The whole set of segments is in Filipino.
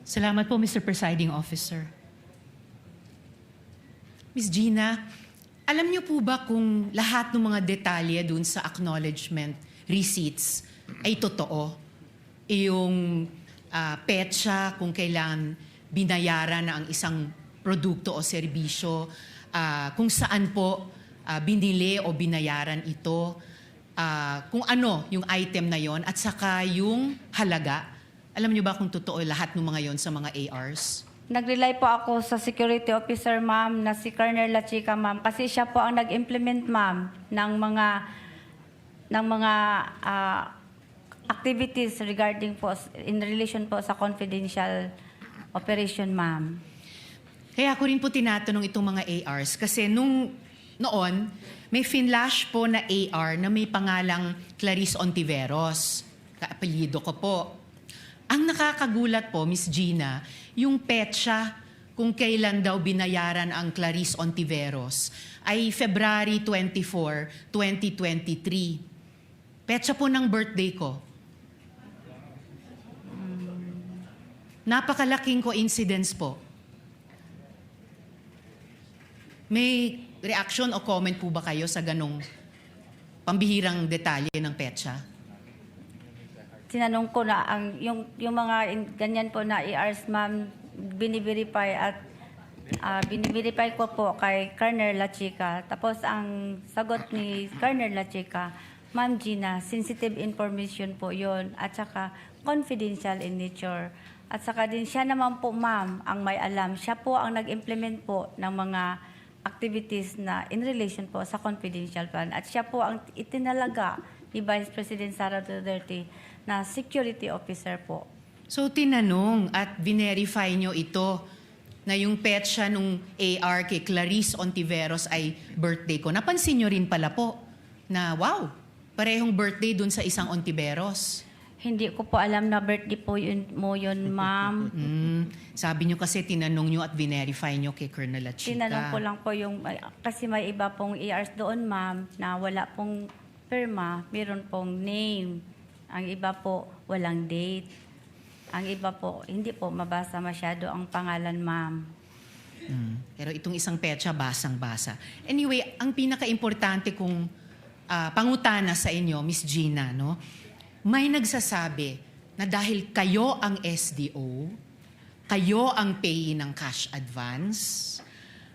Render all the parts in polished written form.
Salamat po, Mr. Presiding Officer. Ms. Gina, alam niyo po ba kung lahat ng mga detalye dun sa acknowledgement receipts ay totoo? Yung petsa kung kailan binayaran na ang isang produkto o serbisyo, kung saan po binili o binayaran ito, kung ano yung item na yon at saka yung halaga. Alam niyo ba kung totoo lahat ng mga yon sa mga ARs? Nag-rely po ako sa security officer, ma'am, na si Colonel La Chica, ma'am, kasi siya po ang nag-implement, ma'am, ng mga activities regarding po in relation po sa confidential operation, ma'am. Kaya ako rin po tinatanong itong mga ARs kasi noon, may finlash po na AR na may pangalang Clarice Ontiveros. Kaapelyido ko po. Ang nakakagulat po, Miss Gina, yung petsa kung kailan daw binayaran ang Clarice Ontiveros ay February 24, 2023. Petsa po ng birthday ko. Napakalaking coincidence po. May reaction o comment po ba kayo sa ganong pambihirang detalye ng petsa? Tinanong ko na yung mga ganyan po na ERs, ma'am, biniverify at biniverify ko po kay Colonel La Chica. Tapos ang sagot ni Colonel La Chica, Ma'am Gina, sensitive information po yon at saka confidential in nature. At saka din siya naman po, ma'am, ang may alam. Siya po ang nag-implement po ng mga activities na in relation po sa confidential fund. At siya po ang itinalaga ni Vice President Sara Duterte na security officer po. So tinanong at verify nyo ito na yung petsa nung AR kay Clarice Ontiveros ay birthday ko. Napansin nyo rin pala po na wow, parehong birthday dun sa isang Ontiveros. Hindi ko po alam na birthday po yun, ma'am. Sabi nyo kasi tinanong nyo at verify nyo kay Colonel La Chica. Tinanong ko lang po yung, kasi may iba pong ERs doon, ma'am, na wala pong firma, meron pong name. Ang iba po, walang date. Ang iba po, hindi po mabasa masyado ang pangalan, ma'am. Pero itong isang petsa, basang-basa. Anyway, ang pinaka-importante kong pangutana sa inyo, Miss Gina, no? May nagsasabi na dahil kayo ang SDO, kayo ang payee ng cash advance,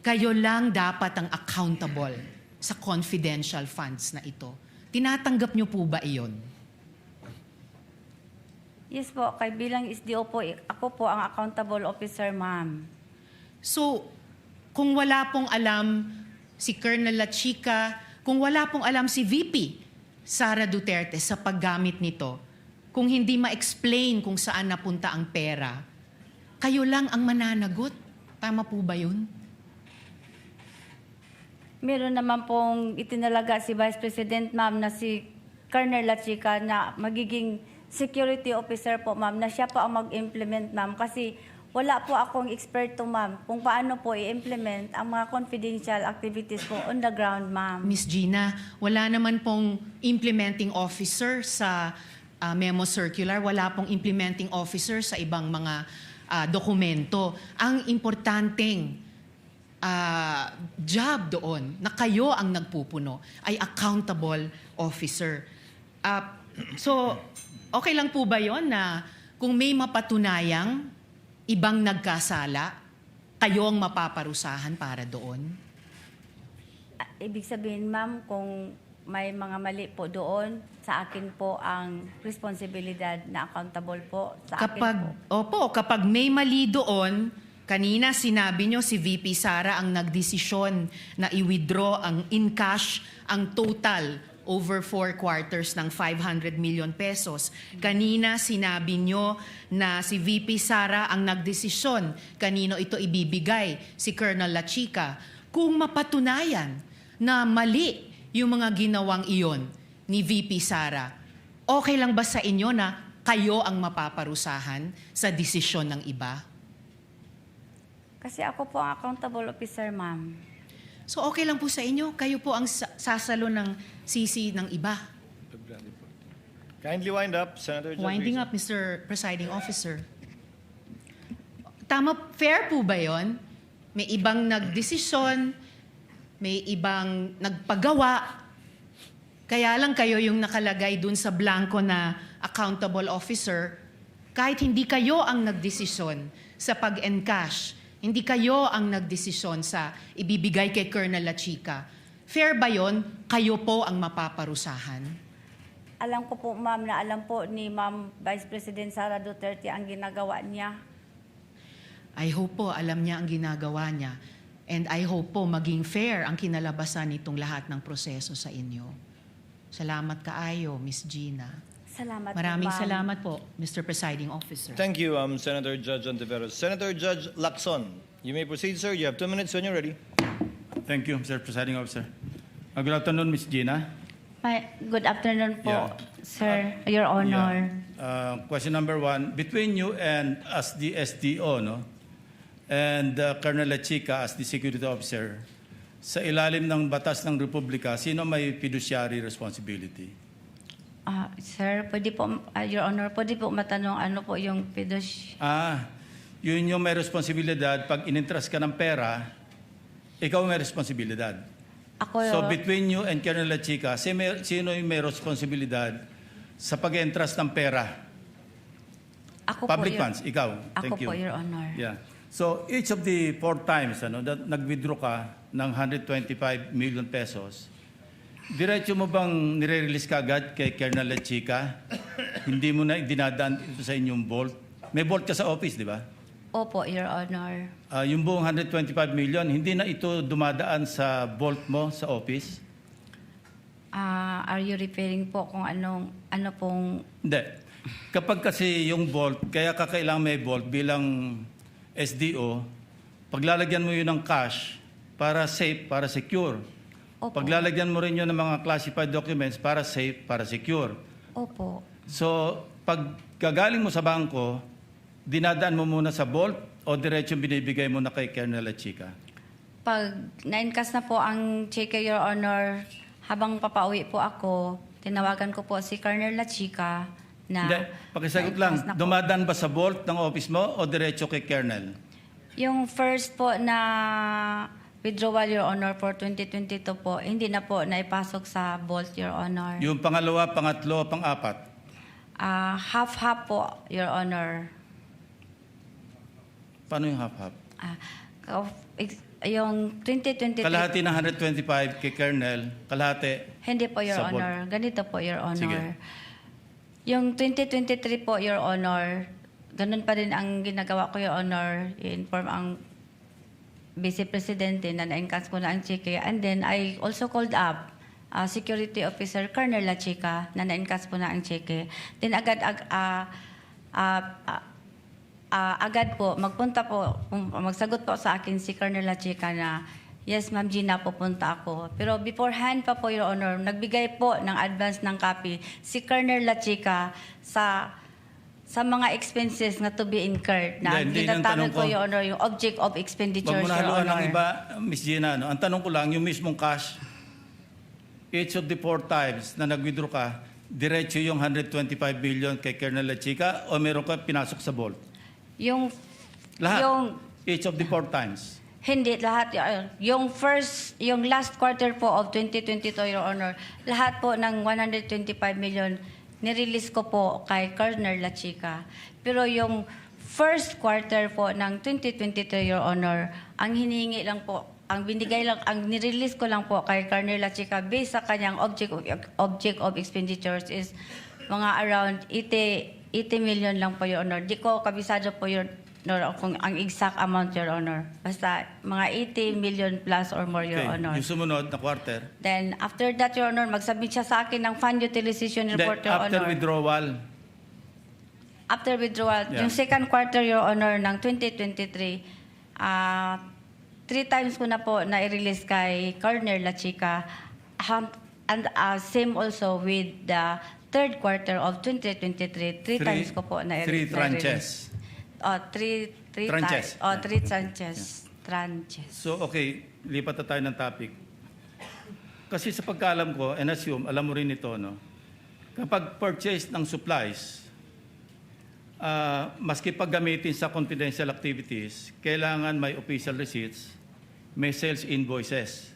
kayo lang dapat ang accountable sa confidential funds na ito. Tinatanggap niyo po ba iyon? Yes po, kay bilang SDO po, ako po ang accountable officer, ma'am. So, kung wala pong alam si Colonel La Chica, kung wala pong alam si VP Sara Duterte sa paggamit nito, kung hindi ma-explain kung saan napunta ang pera, kayo lang ang mananagot. Tama po ba yun? Meron naman pong itinalaga si Vice President, ma'am, na si Colonel La Chica na magiging security officer po, ma'am, na siya po ang mag-implement, ma'am, kasi wala po akong eksperto, ma'am, kung paano po i-implement ang mga confidential activities po on the ground, ma'am. Miss Gina, wala naman pong implementing officer sa memo circular, wala pong implementing officer sa ibang mga dokumento. Ang importanteng job doon na kayo ang nagpupuno ay accountable officer. So, okay lang po ba yon na kung may mapatunayang ibang nagkasala, kayo ang mapaparusahan para doon? Ibig sabihin, ma'am, kung may mga mali po doon, sa akin po ang responsibilidad na accountable po. Sa akin po. Kapag may mali doon, kanina sinabi nyo si VP Sara ang nagdesisyon na i-withdraw ang in cash ang total over 4 quarters ng 500 million pesos. Kanina sinabi nyo na si VP Sara ang nagdesisyon kanino ito ibibigay, si Colonel La Chica. Kung mapatunayan na mali yung mga ginawang iyon ni VP Sara, okay lang ba sa inyo na kayo ang mapaparusahan sa desisyon ng iba? Kasi ako po ang accountable officer, ma'am. So okay lang po sa inyo, kayo po ang sasalo ng sisi ng iba. Kindly wind up, Senator John Winding Rizzo. up, Mr. Presiding Officer. fair po ba yon? May ibang nagdesisyon, may ibang nagpagawa, kaya lang kayo yung nakalagay dun sa blanco na accountable officer, kahit hindi kayo ang nagdesisyon sa pag-encash, hindi kayo ang nagdesisyon sa ibibigay kay Colonel La Chica. Fair ba yon? Kayo po ang mapaparusahan? Alam ko po, ma'am, na alam po ni Ma'am Vice President Sara Duterte ang ginagawa niya. I hope po alam niya ang ginagawa niya. And I hope po maging fair ang kinalabasan nitong lahat ng proseso sa inyo. Salamat kaayo, Miss Gina. Salamat Maraming po, ma'am. salamat po, Mr. Presiding Officer. Thank you, Senator Judge Ontiveros. Senator Judge Lacson, you may proceed, sir. You have 2 minutes when you're ready. Thank you, Mr. Presiding Officer. Good afternoon, Ms. Gina. Good afternoon po, Yeah. sir, Your Honor. Question number 1, between you and as the SDO, no, and Colonel La Chica as the security officer, sa ilalim ng batas ng Republika, sino may fiduciary responsibility? Sir, pwede po, Your Honor, pwede po matanong ano po yung Yun yung may responsibilidad pag inintras ka ng pera, ikaw may responsibilidad. Ako, So between you and Colonel La Chica, sino yung may responsibilidad sa pag-entras ng pera? ako Public po, funds, ikaw. Ako Thank you. po, Your Honor. Yeah. So each of the 4 times that nag-withdraw ka ng 125 million pesos, diretso mo bang nire-release ka agad kay Colonel La Chica? Hindi mo na dinadaan ito sa inyong vault? May vault ka sa office, di ba? Opo, Your Honor. Yung buong 125 million, hindi na ito dumadaan sa vault mo sa office? Are you referring po kung ano pong... Hindi. Kapag kasi yung vault, kaya kakailangan may vault bilang SDO, paglalagyan mo yun ng cash para safe, para secure. Opo. Paglalagyan mo rin yun ng mga classified documents para safe, para secure. Opo. So, pag gagaling mo sa bangko, dinadaan mo muna sa vault o diretso binibigay mo na kay Colonel La Chica? Pag na-encash na po ang cheque, Your Honor, habang papauwi po ako, tinawagan ko po si Colonel La Chica na... Hindi, pakisagot lang, na-encash na po. dumadaan ba sa vault ng office mo o diretso kay Colonel? Yung first po na withdrawal, Your Honor, for 2022 po, hindi na po naipasok sa vault, Your Honor. Yung pangalawa, pangatlo, pang-apat? Half-half po, Your Honor. Paano yung half-half? Yung 2023... Kalahati ng 125 kay Colonel, kalahati. Hindi po, Your Sa vault. Honor. Ganito po, Your Honor. Sige. Yung 2023 po, Your Honor, ganun pa rin ang ginagawa ko, Your Honor. I-inform ang Vice Presidente na na-encash ko na ang cheque. And then, I also called up Security Officer Colonel La Chica na na-encash po na ang cheque. Then, agad po, magsagot po sa akin si Colonel La Chica na, yes, Ma'am Gina, pupunta ako. Pero beforehand pa po, Your Honor, nagbigay po ng advance ng copy si Colonel La Chica sa mga expenses na to be incurred na Hindi, yun ang tinatanong tanong ko, ko. Your Honor, yung object of expenditures, Wag mo na Your haluan ng Honor. iba, Miss Gina. No? Ang tanong ko lang, yung mismong cash, each of the 4 times na nag-withdraw ka, diretso yung 125 billion kay Colonel La Chica o meron ka pinasok sa vault? Yung, Lahat? yung, Each of the 4 times? hindi, lahat. Yung last quarter po of 2022, Your Honor, lahat po ng 125 million, nirelease ko po kay Colonel La Chica. Pero yung first quarter po ng 2023, Your Honor, ang hinihingi lang po, ang nirelease ko lang po kay Colonel La Chica based sa kanyang object of expenditures is mga around 80 million lang po, Your Honor. Di ko kabisado po, Your Honor, kung ang exact amount, Your Honor. Basta mga 80 million plus or more, Your Okay. Honor. Yung sumunod na quarter? Then, after that, Your Honor, mag-submit siya sa akin ng fund utilization Hindi, report, Your after Honor. withdrawal. After withdrawal, Yeah. yung second quarter, Your Honor, ng 2023, 3 times ko na po na-release kay Colonel La Chica. And same also with the third quarter of 2023. 3 times ko po na-release. 3 tranches. Three Tranches. times. 3 tranches. Tranches. So, okay, lipat na tayo ng topic. Kasi sa pagkaalam ko, and assume, alam mo rin ito, no? Kapag purchase ng supplies, maski paggamitin sa confidential activities, kailangan may official receipts, may sales invoices.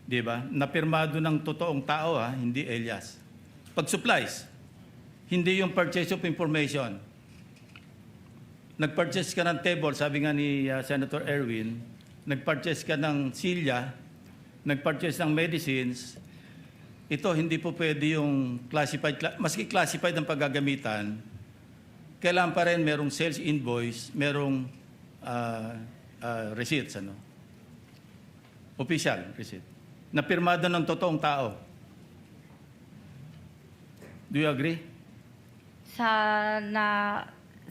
Di ba? Napirmado ng totoong tao, hindi alias. Pag supplies, hindi yung purchase of information. Nag-purchase ka ng table, sabi nga ni Senator Erwin, nag-purchase ka ng silya, nag-purchase ng medicines, ito hindi po pwede yung classified, maski classified ang paggagamitan, kailangan pa rin merong sales invoice, merong receipts, official receipt, na pirmado ng totoong tao. Do you agree?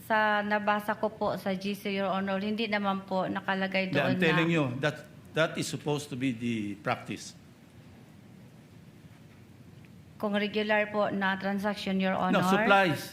Sa nabasa ko po sa GC, Your Honor, hindi naman po nakalagay doon I'm telling you, that is supposed to be the practice. kung regular po na transaction, Your Honor. No, supplies.